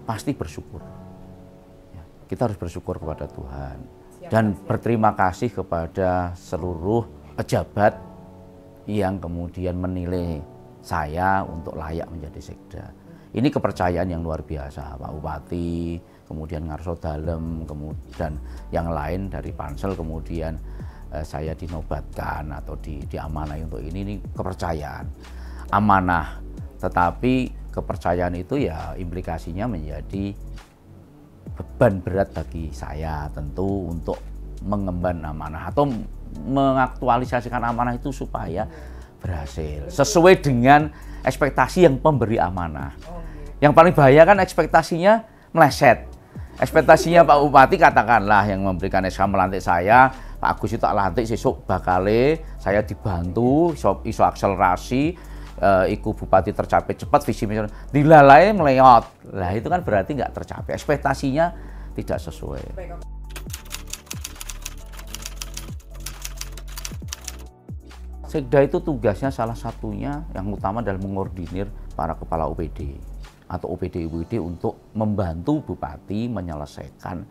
pasti bersyukur. Ya, kita harus bersyukur kepada Tuhan dan berterima kasih kepada seluruh pejabat yang kemudian menilai saya untuk layak menjadi sekda. Ini kepercayaan yang luar biasa, Pak Bupati, kemudian Ngarso Dalem, kemudian yang lain dari Pansel, kemudian saya dinobatkan atau diamanai untuk ini kepercayaan, amanah. Tetapi kepercayaan itu ya implikasinya menjadi beban berat bagi saya tentu untuk mengemban amanah atau mengaktualisasikan amanah itu supaya berhasil sesuai dengan ekspektasi yang pemberi amanah. Yang paling bahaya kan ekspektasinya meleset. Ekspektasinya Pak Bupati katakanlah yang memberikan SK melantik saya, Pak Agus itu tak lantik sesuk bakale saya dibantu iso akselerasi iku Bupati tercapai cepat visi misi dilalai meleot. Lah itu kan berarti nggak tercapai, ekspektasinya tidak sesuai. Sekda itu tugasnya salah satunya yang utama adalah mengordinir para kepala OPD atau OPD-UPD untuk membantu Bupati menyelesaikan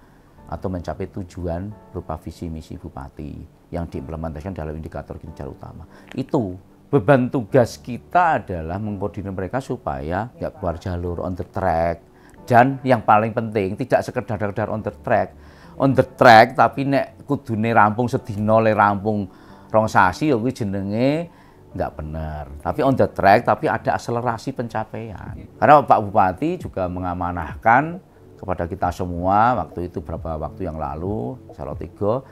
atau mencapai tujuan berupa visi misi Bupati yang diimplementasikan dalam indikator kinerja utama. Itu beban tugas kita adalah mengkoordinir mereka supaya nggak keluar jalur, on the track. Dan yang paling penting tidak sekedar on the track tapi nek kudune rampung sedina le rampung rong sasi ya kuwi jenenge nggak benar. Tapi on the track tapi ada akselerasi pencapaian. Karena Pak Bupati juga mengamanahkan kepada kita semua waktu itu beberapa waktu yang lalu, Salatiga,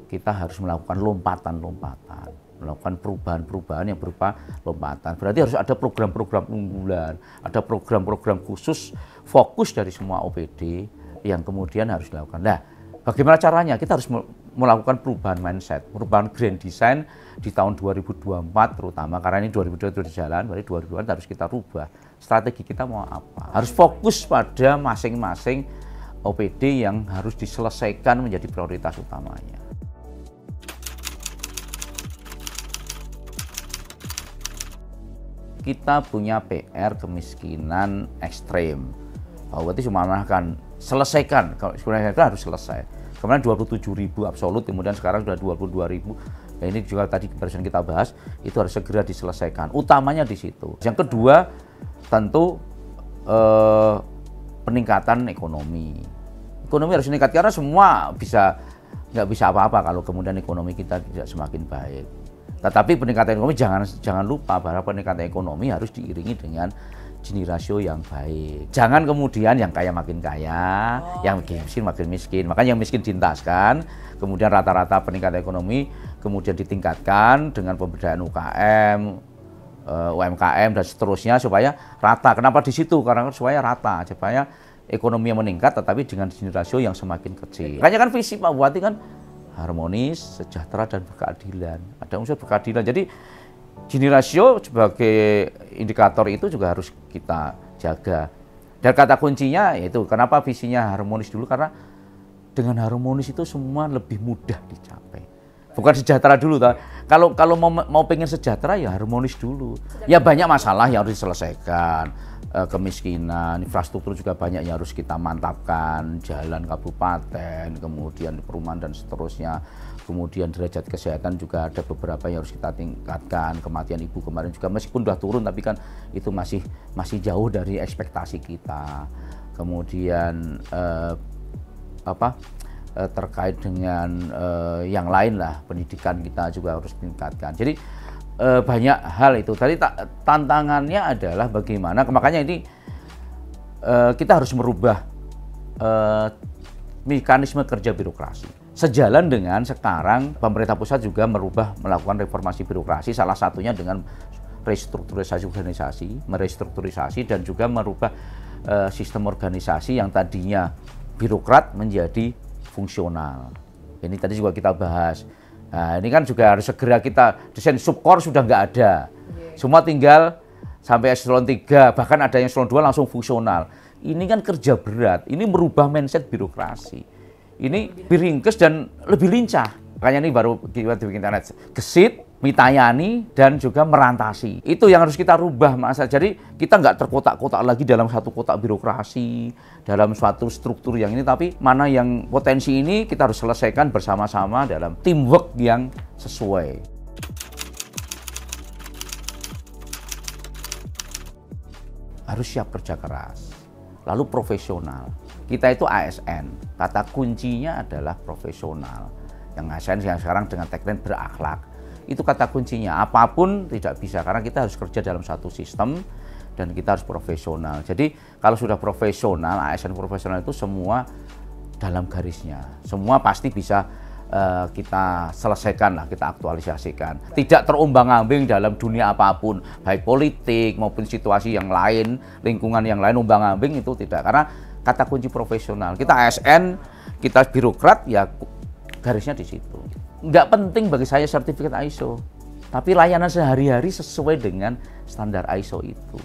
kita harus melakukan lompatan-lompatan, melakukan perubahan-perubahan yang berupa lompatan. Berarti harus ada program-program unggulan, ada program-program khusus fokus dari semua OPD yang kemudian harus dilakukan. Nah, bagaimana caranya? Kita harus melakukan perubahan mindset, perubahan grand design di tahun 2024 terutama, karena ini 2022 di jalan, berarti 2024 harus kita rubah. Strategi kita mau apa? Harus fokus pada masing-masing OPD yang harus diselesaikan menjadi prioritas utamanya. Kita punya PR kemiskinan ekstrem. Pak Bupati cuma menarahkan selesaikan, kalau sebenarnya itu harus selesai. Kemudian 27.000 absolut, kemudian sekarang sudah 22.000. Nah, ini juga tadi barusan kita bahas, itu harus segera diselesaikan. Utamanya di situ. Yang kedua, tentu peningkatan ekonomi. Ekonomi harus meningkat karena semua nggak bisa apa-apa kalau kemudian ekonomi kita tidak semakin baik. Tetapi peningkatan ekonomi jangan lupa bahwa peningkatan ekonomi harus diiringi dengan Gini rasio yang baik. Jangan kemudian yang kaya makin kaya, yang miskin makin miskin. Makanya yang miskin dientaskan, kemudian rata-rata peningkatan ekonomi kemudian ditingkatkan dengan pemberdayaan UKM, UMKM dan seterusnya supaya rata. Kenapa di situ? Karena supaya rata, supaya ekonomi yang meningkat tetapi dengan Gini rasio yang semakin kecil. Makanya kan visi Pak Bupati kan harmonis, sejahtera dan berkeadilan. Ada unsur berkeadilan. Jadi Gini rasio sebagai indikator itu juga harus kita jaga. Dan kata kuncinya yaitu kenapa visinya harmonis dulu, karena dengan harmonis itu semua lebih mudah dicapai. Bukan sejahtera dulu. Kalau mau pengen sejahtera ya harmonis dulu. Ya banyak masalah yang harus diselesaikan. Kemiskinan, infrastruktur juga banyak yang harus kita mantapkan, jalan kabupaten, kemudian perumahan dan seterusnya. Kemudian derajat kesehatan juga ada beberapa yang harus kita tingkatkan. Kematian ibu kemarin juga meskipun sudah turun tapi kan itu masih jauh dari ekspektasi kita. Kemudian terkait dengan yang lain lah, pendidikan kita juga harus tingkatkan. Jadi banyak hal itu. Tadi tantangannya adalah bagaimana, makanya ini kita harus merubah mekanisme kerja birokrasi. Sejalan dengan sekarang pemerintah pusat juga melakukan reformasi birokrasi, salah satunya dengan restrukturisasi organisasi, merestrukturisasi dan juga merubah sistem organisasi yang tadinya birokrat menjadi fungsional. Ini tadi juga kita bahas. Nah, ini kan juga harus segera kita desain. Subkor sudah nggak ada. Semua tinggal sampai eselon 3, bahkan ada yang eselon 2 langsung fungsional. Ini kan kerja berat. Ini merubah mindset birokrasi. Ini diringkes dan lebih lincah. Makanya ini baru kita bikin internet. Gesit, mitayani, dan juga merantasi. Itu yang harus kita rubah, Mas. Jadi kita nggak terkotak-kotak lagi dalam satu kotak birokrasi, dalam suatu struktur yang ini, tapi mana yang potensi ini kita harus selesaikan bersama-sama dalam teamwork yang sesuai. Harus siap kerja keras, lalu profesional. Kita itu ASN, kata kuncinya adalah profesional. Yang ASN yang sekarang dengan tagline berakhlak, itu kata kuncinya. Apapun tidak bisa, karena kita harus kerja dalam satu sistem dan kita harus profesional. Jadi kalau sudah profesional, ASN profesional itu semua dalam garisnya. Semua pasti bisa kita selesaikan lah, kita aktualisasikan. Tidak terombang-ambing dalam dunia apapun, baik politik maupun situasi yang lain, lingkungan yang lain, ombang-ambing itu tidak. Karena kata kunci profesional. Kita ASN, kita birokrat, ya garisnya di situ. Nggak penting bagi saya sertifikat ISO, tapi layanan sehari-hari sesuai dengan standar ISO itu.